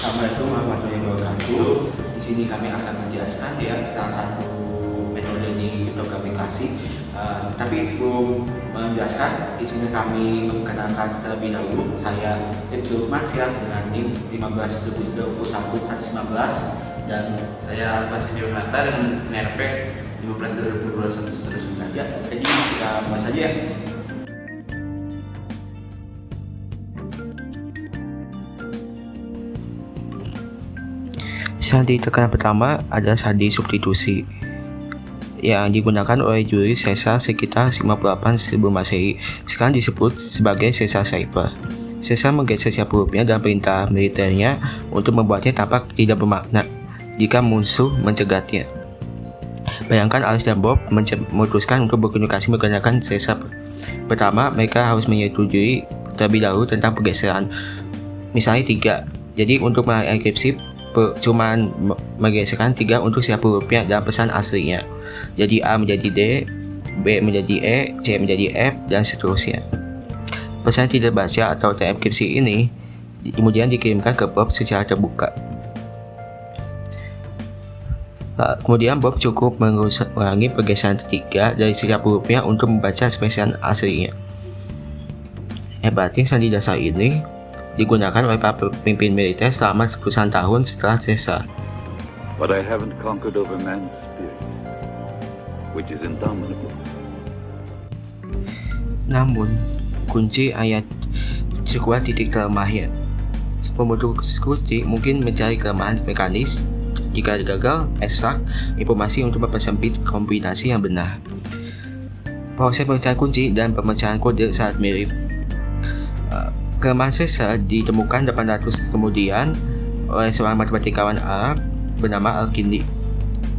Assalamualaikum warahmatullahi wabarakatuh. Di sini kami akan menjelaskan ya salah satu metode di kriptografikasi. Tapi sebelum menjelaskan, di sini kami memperkenalkan terlebih dahulu. Saya Ibnu Lukmansyah dengan NIM 15.21.119 dan Saya Alfasi Dionata dengan NRP 15.2021 ya. Jadi kita mulai saja ya. Sandi tekanan pertama adalah sandi substitusi yang digunakan oleh Julius Caesar sekitar 58 sebelum Masehi. Sekarang disebut sebagai Caesar Cipher. Caesar menggeser setiap hurufnya dan perintah militernya untuk membuatnya tampak tidak bermakna jika musuh mencegatnya. Bayangkan Alice dan Bob memutuskan untuk berkomunikasi menggunakan Caesar. Pertama, mereka harus menyetujui terlebih dahulu tentang pergeseran. Misalnya 3. Jadi untuk mengenkripsi cuman menggeserkan 3 untuk setiap hurufnya dalam pesan aslinya. Jadi A menjadi D, B menjadi E, C menjadi F, dan seterusnya. Pesan tidak baca atau terenkripsi ini kemudian dikirimkan ke Bob secara terbuka. Kemudian Bob cukup mengulangi pergeseran ketiga dari setiap hurufnya untuk membaca pesan aslinya. Hebatnya sandi dasar ini digunakan oleh para pemimpin militer selama ratusan tahun setelah Caesar. But I haven't conquered over man's spirit, which is indomitable. Namun, kunci ayat sebuah titik lemahnya. Pembentuk kunci mungkin mencari kelemahan mekanis. Jika gagal, ekstrak informasi untuk mempersempit kombinasi yang benar. Proses pemecahan kunci dan pemecahan kode sangat mirip. Kelemahan Caesar ditemukan 800 kemudian oleh seorang matematikawan Arab bernama Al-Kindi.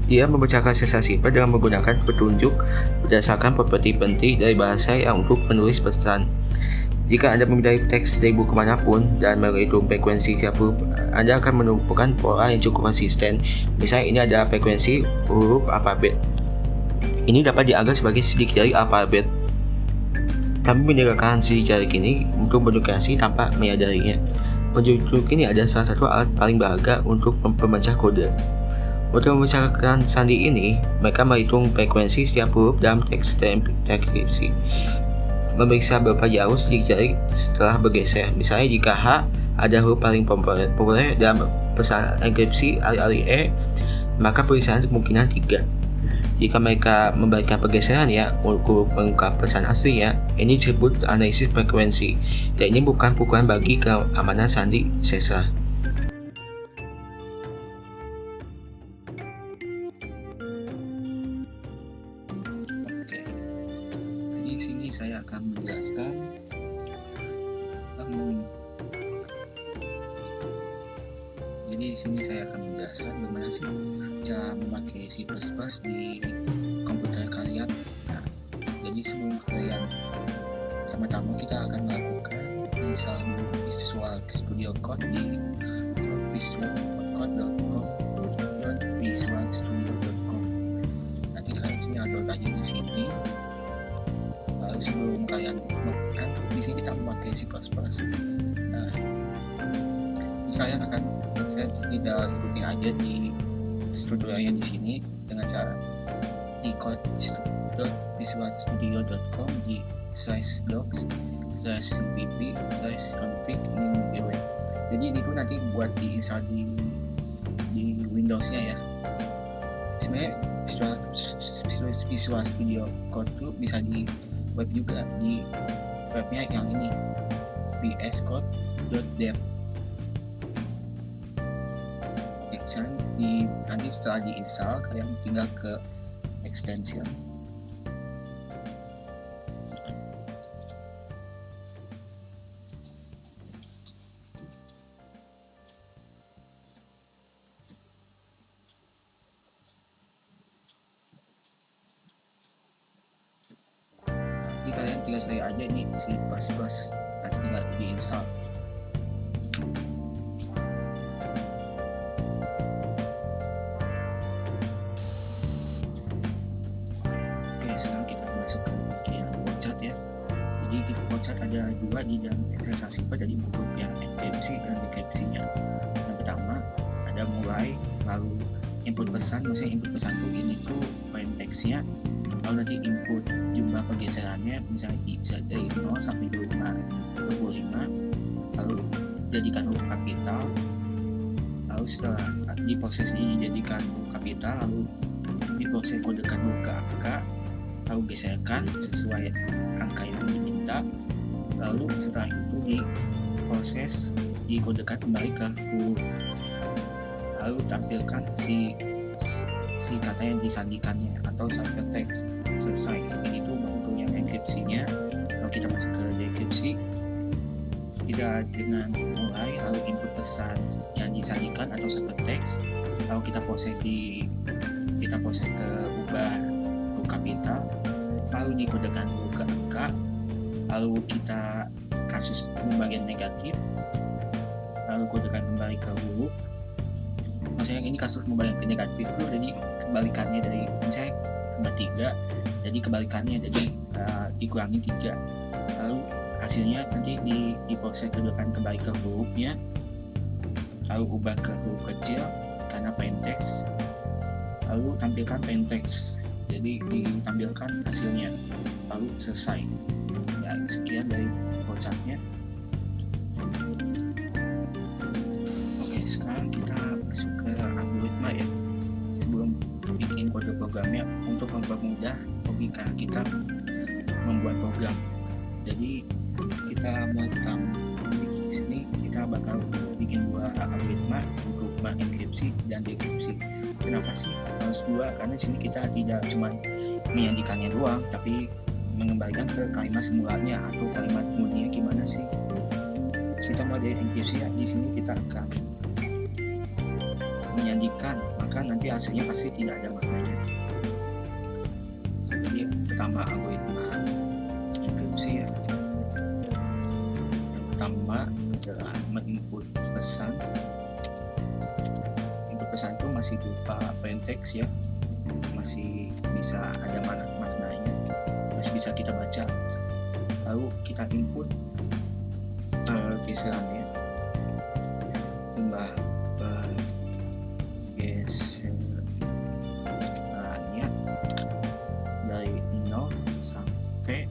Dia memecahkan Caesar Cipher dengan menggunakan petunjuk berdasarkan properti penting dari bahasa yang untuk menulis pesan. Jika Anda memindai teks dari buku manapun dan menghitung frekuensi setiap huruf, Anda akan menemukan pola yang cukup konsisten. Misalnya ini ada frekuensi huruf alfabet. Ini dapat dianggap sebagai sidik jari alfabet. Kami meninggalkan sidik jari ini untuk berdukasi tanpa menyadarinya. Petunjuk ini adalah salah satu alat paling berharga untuk pemecah kode. Untuk memecahkan sandi ini, mereka menghitung frekuensi setiap huruf dalam teks terenkripsi. Memeriksa berapa jauh sidik jari setelah bergeser. Misalnya jika H ada huruf paling populer dalam pesan enkripsi alih-alih E, maka perisian kemungkinan 3. Jika mereka membalikkan pergeserannya untuk mengungkap pesan aslinya, ini disebut analisis frekuensi, dan ini bukan pukulan bagi keamanan sandi Caesar. Oke. Jadi di sini saya akan menjelaskan bagaimana sih cara memakai C++ di komputer kalian. Nah, jadi sebelum kalian pertama-tama kita akan melakukan install Visual Studio Code di visualstudio.com. Nanti kalian sini download aja di sini. Lalu sebelum kalian kan di sini kita memakai C++. Nah, saya tidak ikuti aja di tutorialnya di sini dengan cara di code.visualstudio.com di /docs/cpp/config-. Jadi ini pun nanti buat diinstal di Windows-nya ya. Sebenarnya Visual Studio Code itu bisa di web juga, di webnya yang ini vscode.dev. Nanti setelah diinstal kalian tinggal ke extension. Nanti kalian tinggal saya aja ini C++, nanti tinggal diinstal. Sekarang kita masuk ke bagian loncat ya. Jadi di loncat ada 2 di dalam investasi pada di buku yang enkripsi dan dekripsinya. Yang pertama ada mulai, lalu input pesan, misalnya input pesan tuh ini tuh plain text-nya, lalu nanti input jumlah pergeserannya misalnya bisa dari 0 sampai 25, lalu jadikan huruf kapital, lalu setelah diproses dijadikan huruf kapital, lalu diproses kodekan huruf ke angka, lalu geserkan sesuai angka yang diminta, lalu setelah itu diproses dikodekan kembali ke huruf, lalu tampilkan si kata yang disandikannya atau ciphertext. Selesai. Ini tuh untuk yang enkripsinya. Kalau kita masuk ke dekripsi, kita dengan mulai lalu input pesan yang disandikan atau ciphertext, lalu kita proses ke ubah huruf kapital, lalu dikodekan huruf ke angka, lalu kita kasus pembagian negatif, lalu kodekan kembali ke huruf. Maksudnya ini kasus pembagian ke negatif itu jadi kebalikannya dari misalnya tambah 3, jadi kebalikannya jadi dikurangi 3, lalu hasilnya nanti diproses kodekan kembali ke hurufnya, lalu ubah ke huruf kecil karena plain text, lalu tampilkan plain text, jadi ditampilkan hasilnya, lalu selesai. Ya, sekian dari konsepnya. Oke, sekarang kita masuk ke algoritma ya. Sebelum bikin kode programnya, untuk mempermudah logika kita membuat program. Jadi kita di sini kita bakal bikin 2 algoritma untuk mengenkripsi dan dekripsi. Kenapa sih harus 2? Karena di sini kita tidak cuma menyandikannya doang, tapi mengembalikan ke kalimat semulanya atau kalimat murninya gimana sih. Kita mau dari enkripsi ya, di sini kita akan menyandikan, maka nanti hasilnya pasti tidak ada maknanya. Jadi pertama algoritma enkripsi ya. Yang pertama adalah menginput pesan. Input pesan itu masih berupa plain text ya, masih bisa ada maknanya, masih bisa kita baca. Lalu kita input pergeserannya, jumlah pergeserannya dari 0 sampai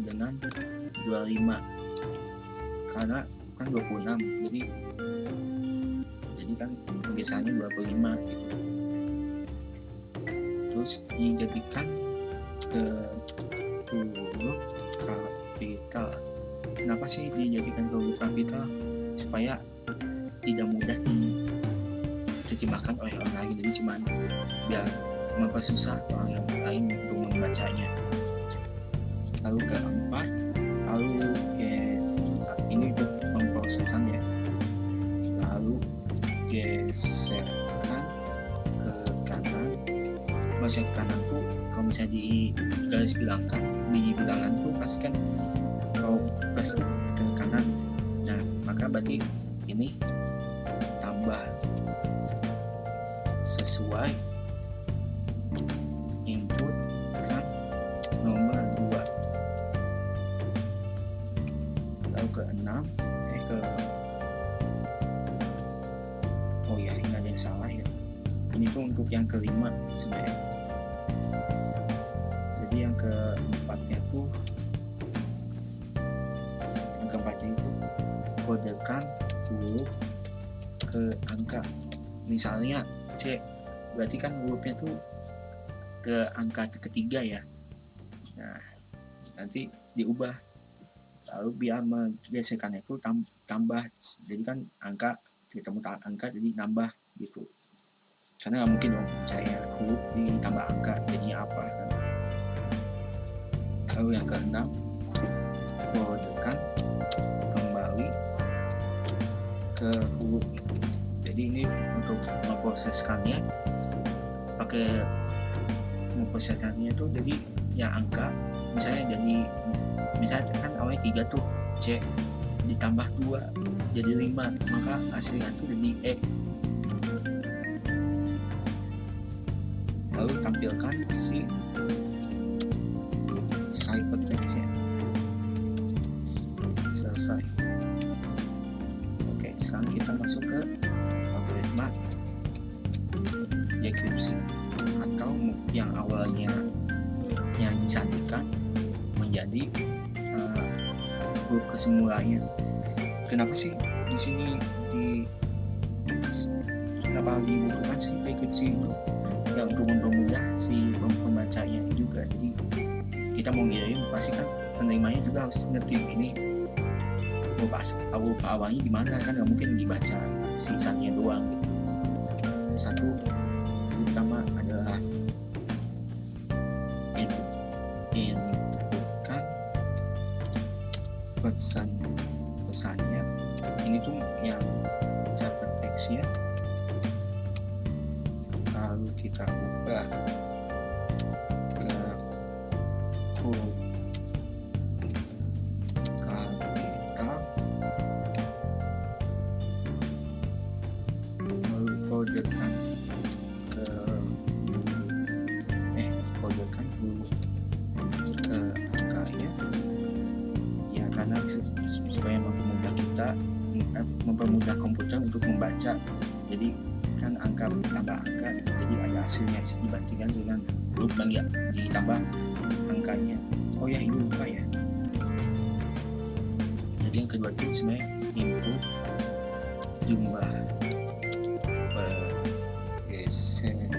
dengan 25, karena kan 26, jadi kan pergeserannya 25 gitu. Terus dijadikan ke huruf kapital. Kenapa sih dijadikan ke huruf kapital? Supaya tidak mudah diterjemahkan oleh orang lain, jadi cuman biar mempersusah orang yang lain untuk membacanya. Lalu keempat, lalu ini untuk pemprosesan ya, lalu geserkan ke kanan. Maksudnya ke kanan tuh kalau misalnya di garis bilangkan, di bilangan tuh pasti kan kalau plus ke kanan, nah maka berarti ini tambah sesuai input kan nomor 2. Lalu ke 6 oh ya, ini ada yang salah ya, ini tuh untuk yang kelima sebenarnya. Jadi yang keempatnya tuh itu kodekan huruf ke angka. Misalnya C, berarti kan hurufnya tuh ke angka ketiga ya. Nah, nanti diubah, lalu biar menggeserkan itu tambah, jadi kan angka ketemu angka jadi nambah gitu, karena nggak mungkin dong saya huruf ditambah angka jadinya apa kan. Lalu yang keenam, kodekan kembali ke huruf. Jadi ini untuk memproseskannya itu jadi ya angka, misalnya kan awalnya 3 tuh C, ditambah 2 jadi 5, maka hasilnya tuh jadi E. Lalu tampilkan si ciphertext ya. Selesai. yang disandikan menjadi huruf kesemulanya. Kenapa sih di sini kenapa dibutuhkan si deskripsi itu? Ya untuk mempermudah si pembacanya juga. Jadi kita mau ngirim pasti kan penerimanya juga harus ngerti ini huruf awalnya di mana, kan nggak mungkin dibaca sisanya doang gitu. Satu yang pertama adalah inputkan pesannya. Ini tuh yang catat teksnya, lalu kita ubah ke huruf kapital, lalu kodekan dulu ke angkanya ya, karena supaya mempermudah komputer untuk membaca. Jadi kan angka tambah angka, jadi ada hasilnya dibandingkan dengan huruf yang ditambah angkanya. Oh ya, ini lupa ya. Jadi yang kedua itu sebenarnya input jumlah persenannya,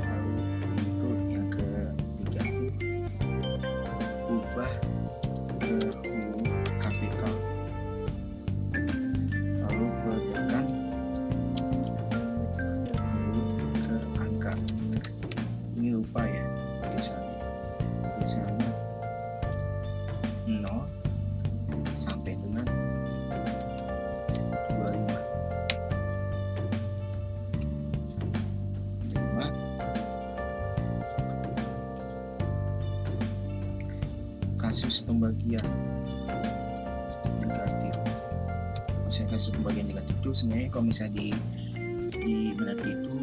lalu input yang ketiga itu ubah ke huruf kapital, lalu kodekan huruf ke angka. Ini lupa ya, misalnya 0 sampai dengan 25. Kasus pembagian negatif. Maksudnya kasus pembagian negatif itu sebenarnya kalau misalnya di mengerti itu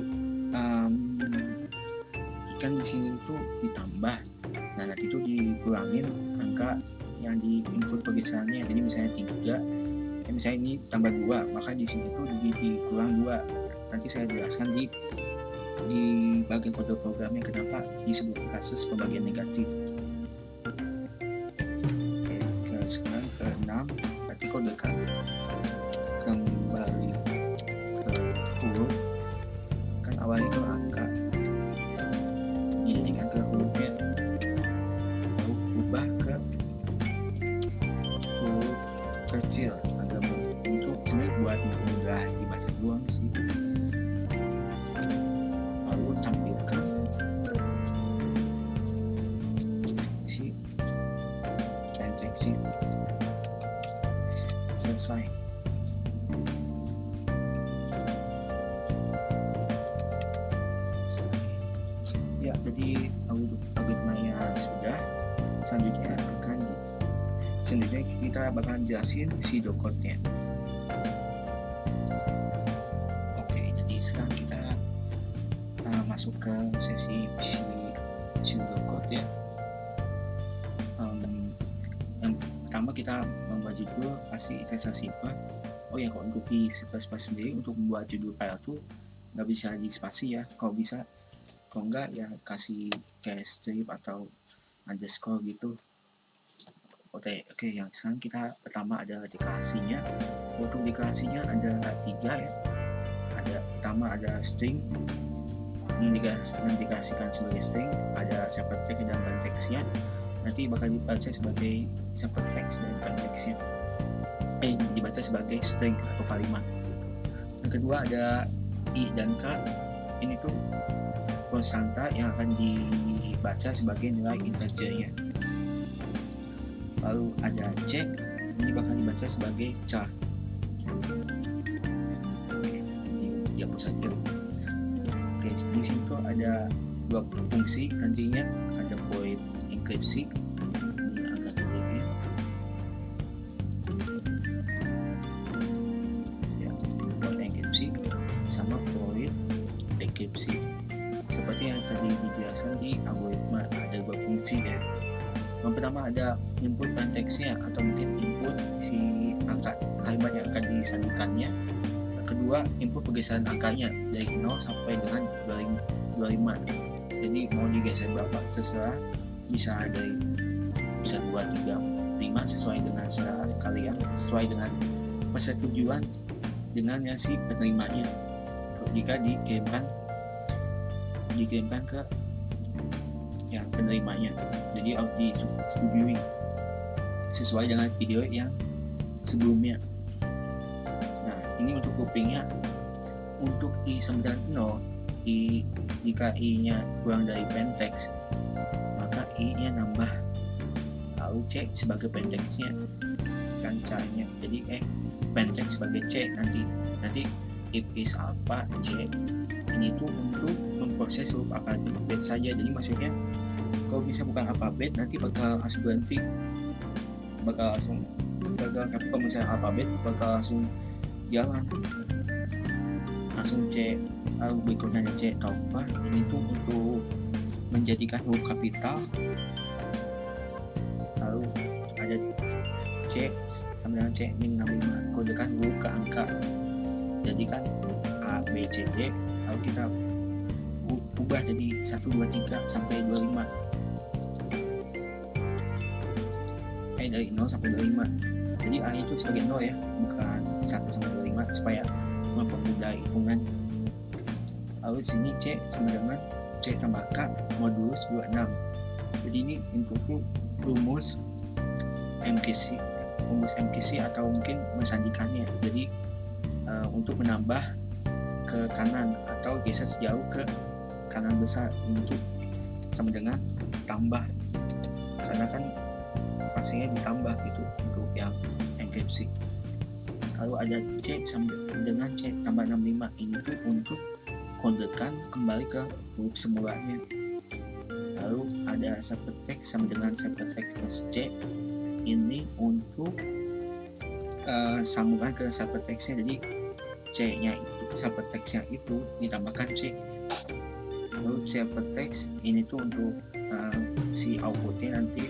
kan di sini itu ditambah, nah nanti itu dikurangin angka yang di input pergeserannya. Jadi misalnya 3, misalnya ini tambah 2, maka di sini tuh dikurang 2. Nanti saya jelaskan di bagian kode programnya kenapa disebut kasus pembagian negatif. Oke, sekarang ke 6, berarti kodekan kembali ke huruf, kan awalnya itu angka dijadikan ke hurufnya, lalu ubah ke huruf kecil agak untuk sebenarnya buat mudah dibaca doang sih. Lalu tampilkan si deteksi selesai. Ya, jadi algoritmanya sudah. Selanjutnya kita bakalan jelasin pseudocode-nya. Oke, jadi sekarang kita masuk ke sesi pseudocode ya. Yang pertama kita membuat judul pasti saya sifat. Oh ya, kalau untuk di C++ sendiri untuk membuat judul file tuh nggak bisa di spasi ya. Kalau bisa, kalau enggak ya kasih kayak strip atau underscore gitu. Oke, yang sekarang kita pertama ada deklarasinya. Untuk deklarasinya ada 3 ya. Pertama ada string yang dikasihkan sebagai string, ada ciphertext dan plaintext-nya. Nanti bakal dibaca sebagai ciphertext dan plaintext-nya. Dibaca sebagai string atau kalimat gitu. Yang kedua ada I dan K. Ini tuh konstanta yang akan dibaca sebagai nilai integernya. Lalu ada C, ini bakal dibaca sebagai char. Dihapus saja. Oke, di sini tuh ada 2 fungsi nantinya, ada void enkripsi, ini agak lebih ya, void enkripsi sama void dekripsi. Seperti yang tadi dijelaskan di algoritma, ada 2 fungsi ya. Yang pertama ada input plaintext-nya atau mungkin input si angka kalimat yang akan disandikannya. Yang kedua input pergeseran angkanya dari 0 sampai dengan 25. Jadi mau digeser berapa terserah, bisa dari bisa 2, 3, 5 sesuai dengan selera kalian, sesuai dengan persetujuan dengan yang si penerimanya. Jika dikirimkan ke yang penerimanya, jadi harus disetujui sesuai dengan video yang sebelumnya. Nah, ini untuk kupingnya. Untuk I90, jika I-nya kurang dari pentex, maka I-nya nambah, lalu C sebagai pentexnya kan caranya. Jadi pentex sebagai C, nanti if is alpha C, ini tuh untuk memproses huruf alfabet saja. Jadi maksudnya kalau bisa bukan alfabet, nanti bakal langsung berhenti, kalau misalnya alfabet bakal langsung jalan, langsung C, lalu berikutnya C alpha. Ini tuh untuk menjadikan huruf kapital, lalu ada C sama dengan C min 65, kodekan huruf ke angka. Jadi kan A, B, C, D, lalu kita ubah jadi 1, 2, 3 sampai 25, dari 0 sampai 25. Jadi A itu sebagai 0 ya, bukan 1 sampai 25, supaya mempermudah hitungan. Lalu sini C sama dengan C tambah K modulus 26. Jadi ini untuk rumus MKC atau mungkin mensandikannya. Jadi untuk menambah ke kanan atau geser sejauh ke kanan besar, itu sama dengan tambah, karena kan pastinya ditambah gitu untuk yang enkripsi. Lalu ada C sama dengan C tambah 65, ini tuh untuk kodekan kembali ke huruf semulanya. Lalu ada ciphertext sama dengan ciphertext plus C, ini untuk sambungan ke ciphertextnya. Jadi C-nya itu, ciphertextnya itu ditambahkan C. Lalu ciphertext ini tuh untuk si outputnya nanti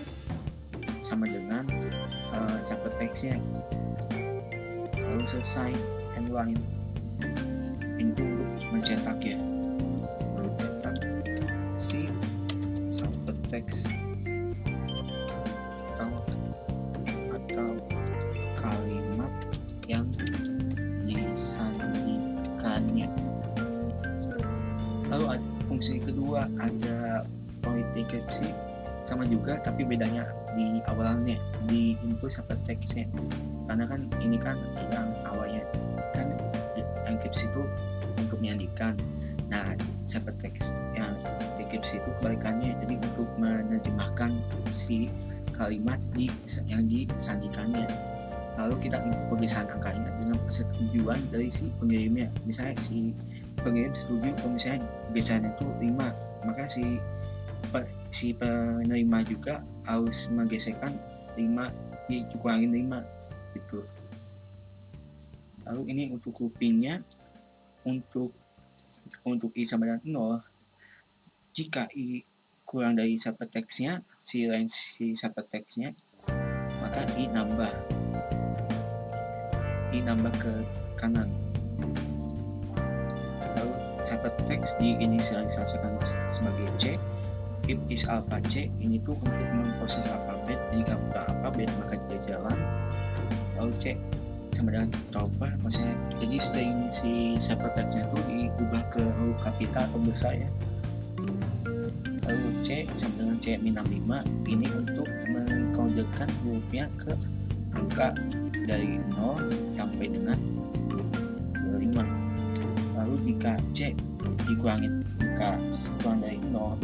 sama dengan ciphertextnya. Lalu selesai, end line. Ini tuh untuk mencetak ya, mencetak si ciphertext atau kalimat yang disandikannya. Lalu ada fungsi kedua, ada polydecription, sama juga tapi bedanya di awalannya, di input ciphertextnya. Karena kan ini kan yang awalnya kan enkripsi itu untuk menyandikan. Nah, ciphertext yang dekripsi itu kebalikannya, jadi untuk menerjemahkan si kalimat yang disandikannya. Lalu kita input perbisaan angkanya dengan persetujuan dari si pengirimnya. Misalnya si pengirim setuju kalau misalnya perbisaan itu 5, maka si penerima juga harus menggeserkan 5, dikurangin 5 gitu. Lalu ini untuk kupingnya, untuk I sama dengan 0, jika I kurang dari ciphertextnya, si range si ciphertextnya, maka I nambah ke kanan. Lalu ciphertext diinisialisasikan sebagai C. If is alpha C, ini tuh untuk memproses alfabet. Jika bukan alfabet maka dia jalan. Lalu C sama dengan alpha, maksudnya jadi string si ciphertextnya itu diubah ke huruf kapital atau besar ya. Lalu C sama dengan C min 65, ini untuk mengkodekan hurufnya ke angka dari 0 sampai dengan 5. Lalu jika C dikurangin angka kurang dari 0,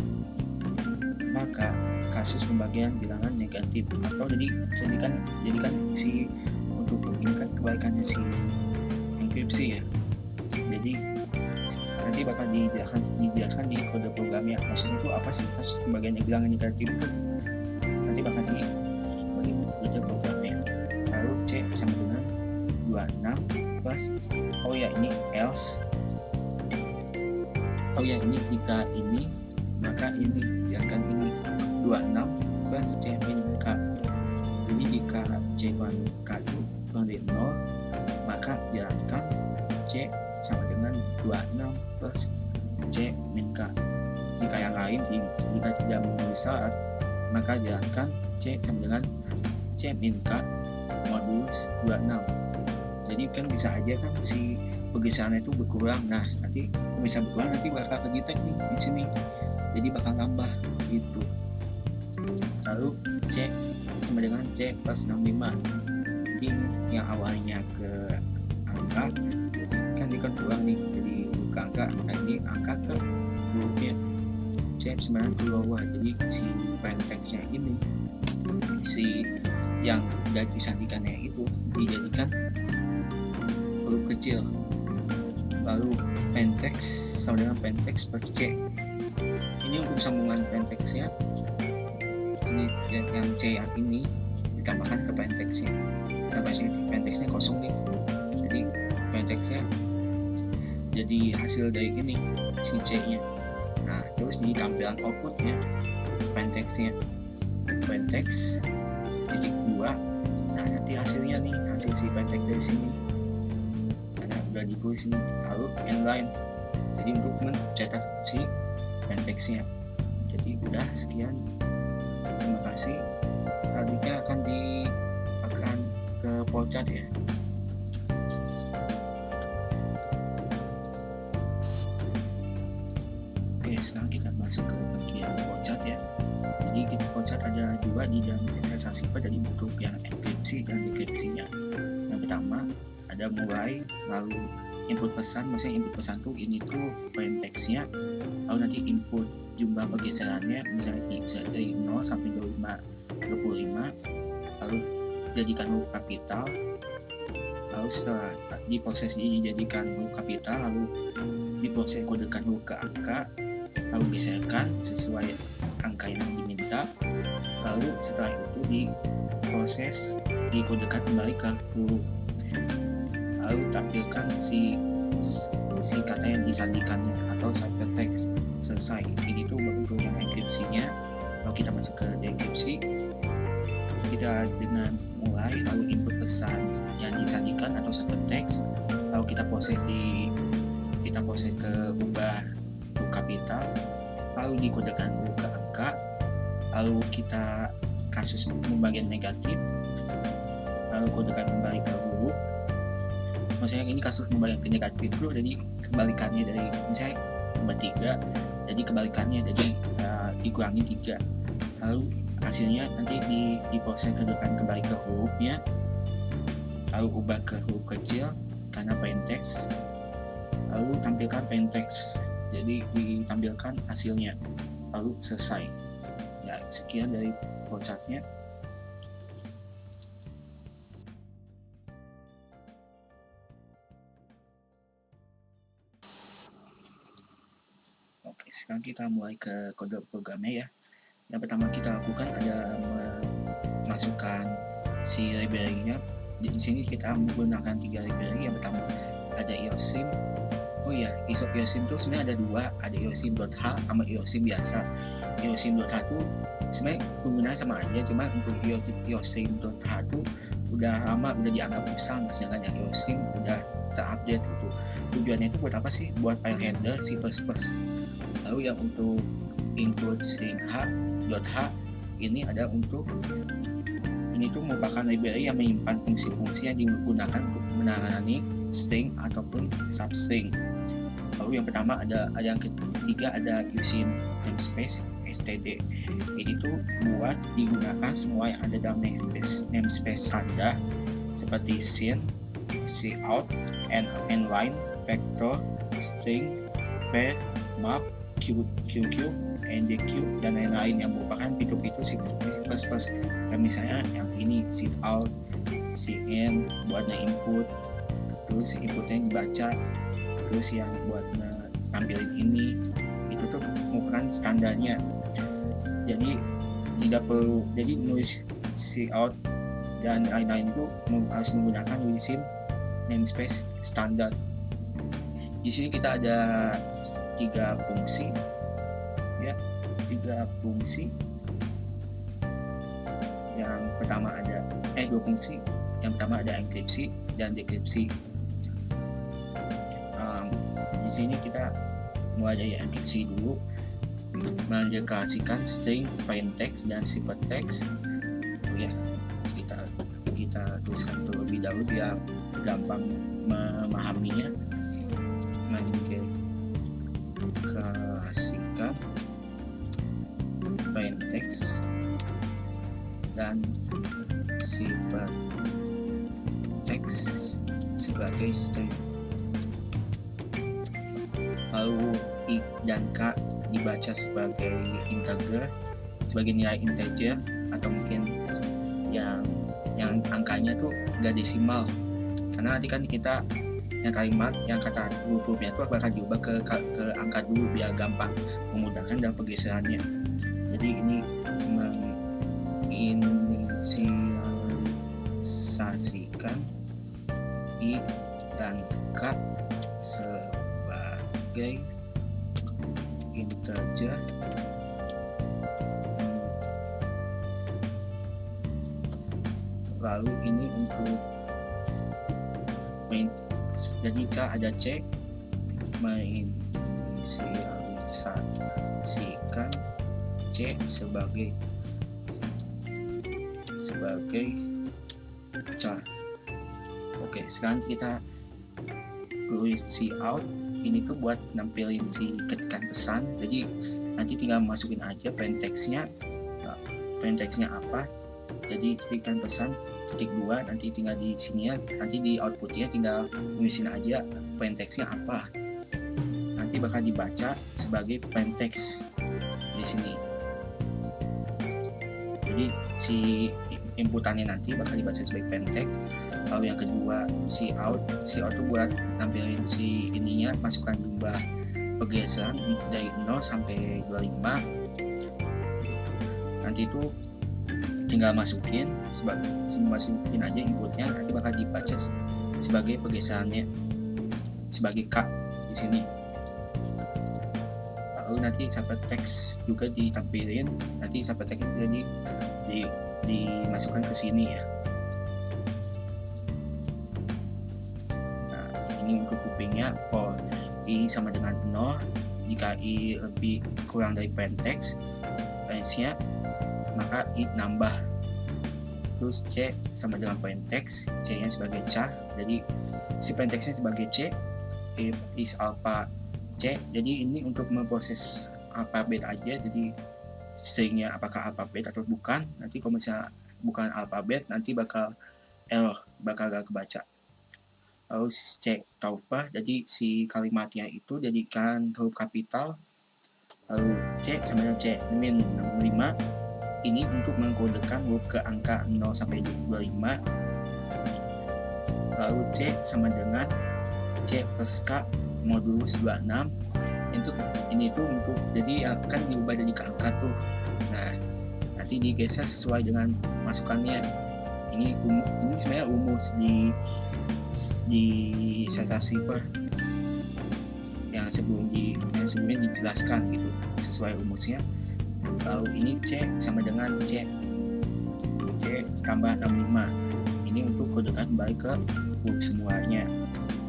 maka kasus pembagian bilangan negatif, atau jadikan si untuk ini kan kebalikannya si enkripsi ya. Jadi nanti bakal dijelaskan di kode programnya, maksudnya itu apa sih kasus pembagian bilangan negatif itu, nanti bakal di kode programnya. Lalu C sama dengan 26 plus ini else, ini jika ini maka ini, biarkan ini 26 plus C min K. Jadi jika C min K itu kurang dari 0, maka jalankan C sama dengan 26 plus C min K. jika yang lain jika tidak memenuhi syarat, maka jalankan C sama dengan C min K modulus 26. Jadi kan bisa aja kan si pergeserannya itu berkurang. Nah nanti kalau bisa berkurang nanti bakal kedetek nih di sini, jadi bakal nambah gitu. Lalu C sama dengan C plus 65. Jadi yang awalnya ke angka kan ini kan kurang nih, jadi ke angka. Nah ini angka ke hurufnya C sama dengan ke bawah. Jadi si penteksnya ini, si yang udah disandikannya itu dijadikan huruf kecil. Lalu penteks sama dengan penteks plus C. Ini untuk sambungan penteksnya, ini yang C yang ini ditambahkan ke penteksnya. Nah penteksnya kosong nih, jadi penteksnya jadi hasil dari ini si C nya. Nah terus di tampilan outputnya penteksnya penteks titik 2. Nah nanti hasilnya nih, hasil si penteks dari sini karena udah ditulis ini. Lalu inline, jadi untuk mencetak si penteksnya. Jadi udah sekian, terima kasih. Selanjutnya akan ke flowchart ya. Oke, sekarang kita masuk ke bagian flowchart ya. Jadi kita flowchart ada dua di dalam eksersasi pada bentuk yang enkripsi dan dekripsinya. Yang pertama ada mulai, lalu input pesan. Misalnya input pesan tuh ini tuh plaintext-nya, lalu nanti input jumlah pergeserannya misalnya bisa dari 0 sampai 25, lalu jadikan huruf kapital, lalu setelah diproses dijadikan huruf kapital, lalu diproses kodekan huruf ke angka, lalu geserkan sesuai angka yang diminta, lalu setelah itu diproses dikodekan kembali ke huruf, lalu tampilkan si kata yang disandikannya atau ciphertext. Selesai. Ini tuh bentuk yang enkripsinya. Kalau kita masuk ke dekripsi, kita dengan mulai lalu input pesan yang disandikan atau ciphertext, lalu kita proses ke ubah huruf kapital, lalu dikodekan huruf ke angka, lalu kita kasus pembagian negatif, lalu kodekan kembali ke huruf. Maksudnya ini kasus pembagian ke negatif dulu, jadi kebalikannya dari misalnya tambah 3, jadi kebalikannya, jadi dikurangi 3, lalu hasilnya nanti diproses kodekan kembali ke hurufnya, lalu ubah ke huruf kecil karena plaintext, lalu tampilkan plaintext, jadi ditampilkan hasilnya, lalu selesai. Ya sekian dari flowchartnya. Oke, sekarang kita mulai ke kode programnya ya. Yang pertama kita lakukan ada memasukkan si library-nya. Di sini kita menggunakan 3 library. Yang pertama ada iosim. Oh iya, iosim itu sebenarnya ada 2, ada iosim.h sama iosim biasa. Iosim.h itu sebenarnya penggunaan sama aja, cuma untuk iosim.h itu udah lama, udah dianggap usang, sedangkan yang iosim udah terupdate itu. Tujuannya itu buat apa sih? Buat file header C++. Lalu yang untuk include string h ini ada untuk ini tuh merupakan library yang menyimpan fungsi-fungsi yang digunakan untuk menangani string ataupun substring. Lalu yang pertama ada yang ketiga ada using namespace std. Ini tuh buat digunakan semua yang ada dalam namespace standar seperti scene, cout, inline, vector, string, pair, map, QQ, NDQ, dan lain-lain yang merupakan fitur-fitur C++. Dan misalnya yang ini sit out, cin buat input, terus inputnya dibaca, terus yang buat tampilin ini itu tuh merupakan standarnya. Jadi tidak perlu, jadi nulis sit out dan lain-lain itu harus menggunakan using namespace standar. Di sini kita ada 3 fungsi ya, 3 fungsi. Yang pertama ada 2 fungsi. Yang pertama ada enkripsi dan dekripsi. Di sini kita mulai dari enkripsi dulu. mendeklarasikan string plaintext dan ciphertext. Ya, kita tuliskan terlebih dahulu biar gampang memahaminya. Mendeklarasikan plaintext dan ciphertext sebagai string. Lalu I dan K dibaca sebagai integer, sebagai nilai integer, atau mungkin yang angkanya tuh nggak desimal, karena nanti kan kita yang kalimat yang kata hurufnya itu bakal diubah ke angka dulu biar gampang memudahkan dalam pergeserannya. Jadi ini menginisialisasikan I dan K sebagai integer lalu ini untuk jadi ada C menginisialisasikan C sebagai char. Oke, sekarang kita tulis cout. Ini tuh buat nampilin si ketikan pesan. Jadi nanti tinggal masukin aja plaintextnya apa. Jadi ketikan pesan *2, nanti tinggal di sini ya, nanti di outputnya tinggal nulisin aja plaintextnya apa. Nanti bakal dibaca sebagai plaintext di sini. Jadi si inputannya nanti bakal dibaca sebagai plaintext. Lalu yang kedua cout tuh buat nampilin si ininya, masukkan jumlah pergeseran dari 0 sampai 25. Nanti itu tinggal masukin aja inputnya, nanti bakal dibaca sebagai pergeserannya sebagai K di sini. Lalu nanti ciphertext juga ditampilin, nanti ciphertext jadi dimasukkan ke sini ya. Nah, ini untuk kupingnya I sama dengan 0. Jika I lebih kurang dari plaintext range-nya, maka I nambah. Terus C sama dengan plaintext, C nya sebagai char, jadi si plaintextnya sebagai C, if is alpha C. Jadi ini untuk memproses alfabet aja, jadi stringnya apakah alfabet atau bukan. Nanti kalau misalnya bukan alfabet, nanti bakal error, bakal gak kebaca. Lalu C taupa, jadi si kalimatnya itu jadikan huruf kapital. Lalu C sama dengan C min 65, ini untuk mengkodekan huruf ke angka 0 sampai 25. Lalu C sama dengan C plus K modulus 26. Ini tuh untuk jadi akan diubah jadi ke angka tuh. Nah, nanti digeser sesuai dengan masukannya. Ini sebenarnya rumus di sasasiper yang sebelumnya dijelaskan gitu sesuai rumusnya. Lalu ini C sama dengan C tambah 65. Ini untuk kodekan kembali ke huruf semuanya.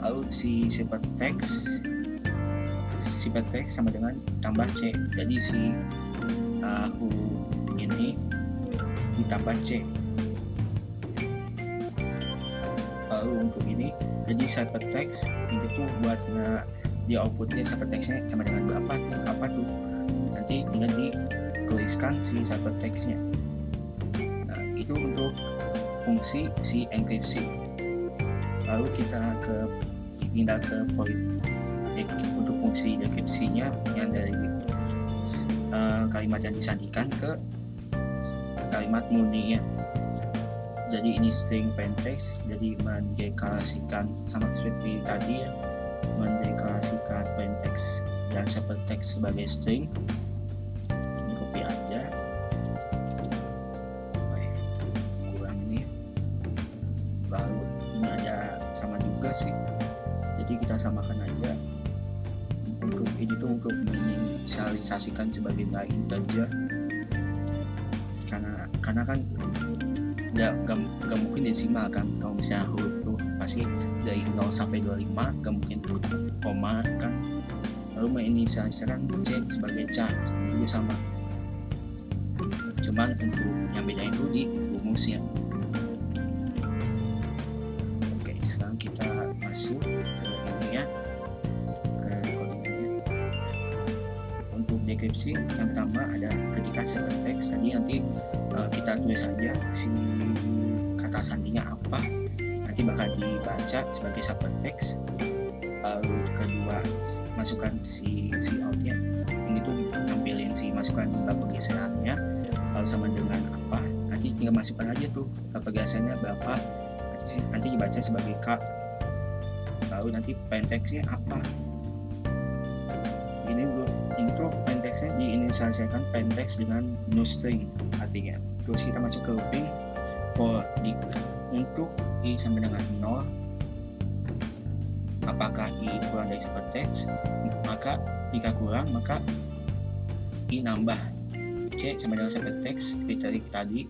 Lalu si ciphertext sama dengan tambah C. Jadi si huruf ini ditambah C. Lalu untuk ini jadi ciphertext ini tuh buat di outputnya ciphertextnya sama dengan apa tuh nanti tinggal dituliskan si ciphertextnya. Nah, itu untuk fungsi si enkripsi. Lalu kita pindah ke poin untuk fungsi dekripsinya yang dari kalimat yang disandikan ke kalimat murninya. Jadi ini string plaintext, jadi mendeklarasikan sama seperti tadi ya, mendeklarasikan plaintext dan ciphertext sebagai string. Ini copy aja. Kurang ini. Lalu ini ada sama juga sih. Jadi kita samakan aja. Untuk ini tuh untuk menginisialisasikan sebagai nilai integer. Karena kan gak mungkin desimal kan, kalau misalnya huruf tuh pasti dari 0 sampai 25 gak mungkin koma kan. lalu menginisialisasikan C sebagai ca, itu sama. Cuman untuk yang beda itu di rumusnya. Oke, sekarang kita masuk ke ini ya, ke kodenya. Untuk deskripsi yang pertama ada ketika hypertext tadi nanti kita tulis saja si kata sandinya apa, nanti bakal dibaca sebagai hypertext. Lalu kedua masukkan si outnya, ini tuh tampilin si masukan jumlah pergeserannya, lalu sama dengan apa, nanti tinggal masukkan aja tuh pergeserannya berapa, nanti dibaca sebagai K. Lalu nanti plaintext-nya apa, ini tuh plaintext-nya diinisialisasikan plaintext dengan no string artinya. Terus kita masuk ke looping for untuk i sampai dengan 0, apakah i kurang dari hypertext, maka jika kurang maka i nambah C sama dengan hypertext seperti tadi.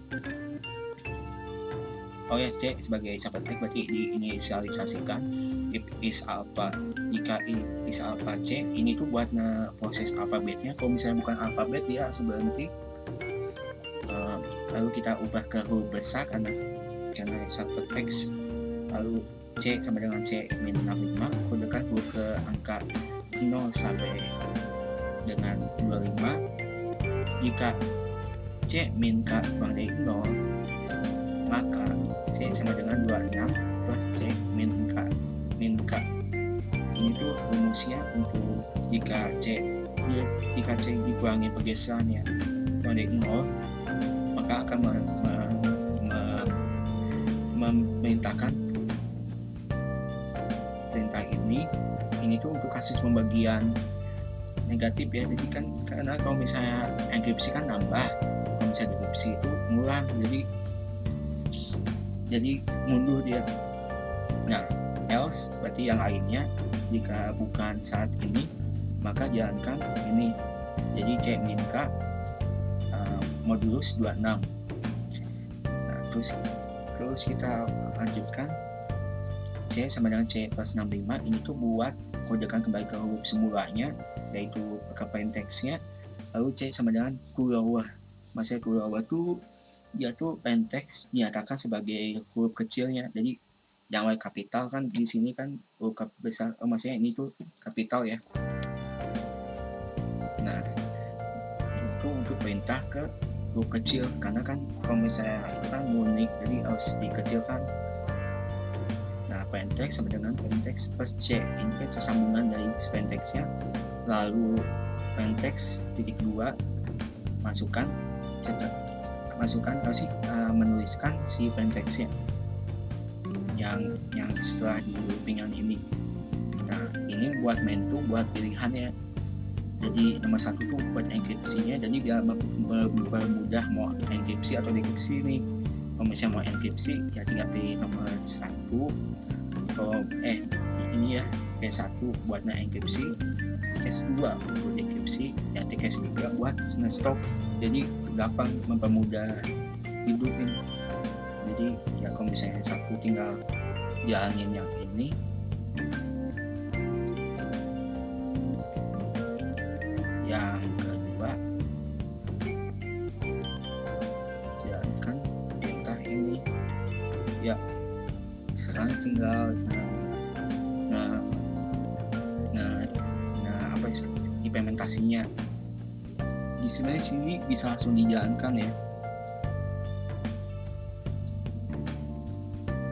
Oh ya, C sebagai hypertext berarti diinisialisasikan if is alpha. Jika i is alpha C, ini tuh buat proses alfabetnya. Kalau misalnya bukan alfabet dia langsung berhenti. Lalu kita ubah ke huruf besar karena hypertext. Lalu C sama dengan C min 65, kodekan huruf ke angka 0 sampai dengan 25. Jika C min K kurang dari 0, maka C sama dengan 26 plus C min K. Ini tuh rumusnya untuk jika C dikurangi pergeserannya kurang dari 0, maka akan memerintahkan perintah ini tuh untuk kasus pembagian negatif ya. Jadi kan karena kalau misalnya enkripsi kan nambah, kalau misalnya dekripsi itu ngulang, jadi mundur dia. Nah, else berarti yang lainnya jika bukan saat ini maka jalankan ini. Jadi C min K modulus 26. Nah, terus kita lanjutkan C sama dengan C plus 65, ini tuh buat kodekan kembali ke huruf semulanya yaitu ke plaintext-nya. Lalu C sama dengan kulower. Maksudnya kulower tuh dia tuh plaintext dinyatakan sebagai huruf kecilnya. Jadi yang Y kapital kan di sini kan huruf besar, maksudnya ini tuh kapital ya. Nah, itu untuk perintah ke huruf kecil karena kan kalau misalnya itu kan unik, jadi harus dikecilkan. Nah, plaintext sama dengan plaintext plus C, ini kan sambungan dari plaintext-nya. Lalu plaintext titik 2 menuliskan si plaintext-nya yang setelah di loopingan ini. Nah, ini buat mentu buat pilihannya. Jadi nomor 1 tuh buat enkripsinya, jadi biar mempermudah mau enkripsi atau dekripsi ini. Kalau misalnya mau enkripsi ya tinggal pilih nomor 1. Kalau ini ya case 1 buatnya enkripsi, case 2 untuk dekripsi, ya case 3 buat stop. Jadi gampang mempermudah hidup ini. Jadi ya kalau misalnya 1 tinggal jalanin yang ini. Yang kedua jalankan perintah ini ya. Sekarang tinggal implementasinya. Di sini bisa langsung dijalankan ya.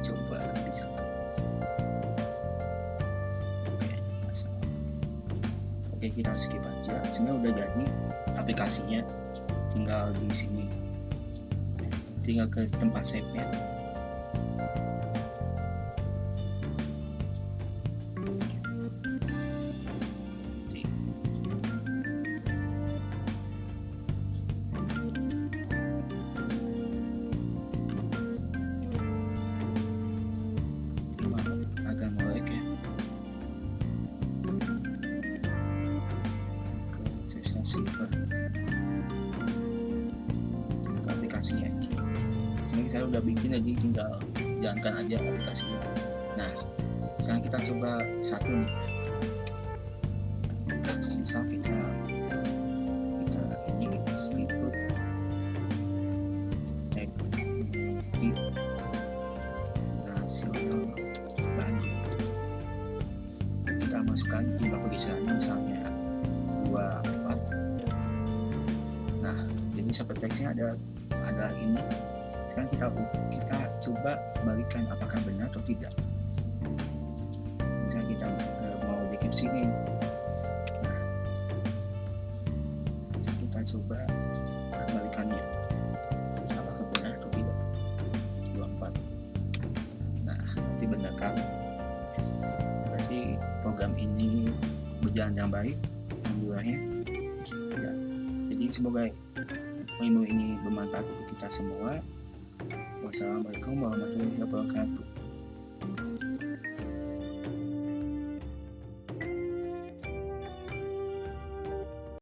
Coba bisa. Oke, kita skip aja. Sebenarnya udah jadi aplikasinya, tinggal di sini, tinggal ke tempat save-nya. Agak melek ya. Sensasi aplikasinya ini. Sebenarnya saya udah bikin, jadi tinggal jalankan aja aplikasinya. Nah, sekarang kita coba 1 nih. misal kita ini skipper tag di nasional Bandung, kita masukkan jumlah perisaannya misalnya 24. Nah, jadi subject text-nya ada ini. Sekarang kita coba balikan apakah benar atau tidak. Misalnya kita mau dikip sini. Nah, kita coba kebalikannya. Apakah benar atau tidak? 24. Nah, nanti benar kan? Berarti program ini berjalan yang baik, alhamdulillahnya. Ya, jadi semoga ilmu ini bermanfaat untuk kita semua. Wassalamualaikum warahmatullahi wabarakatuh.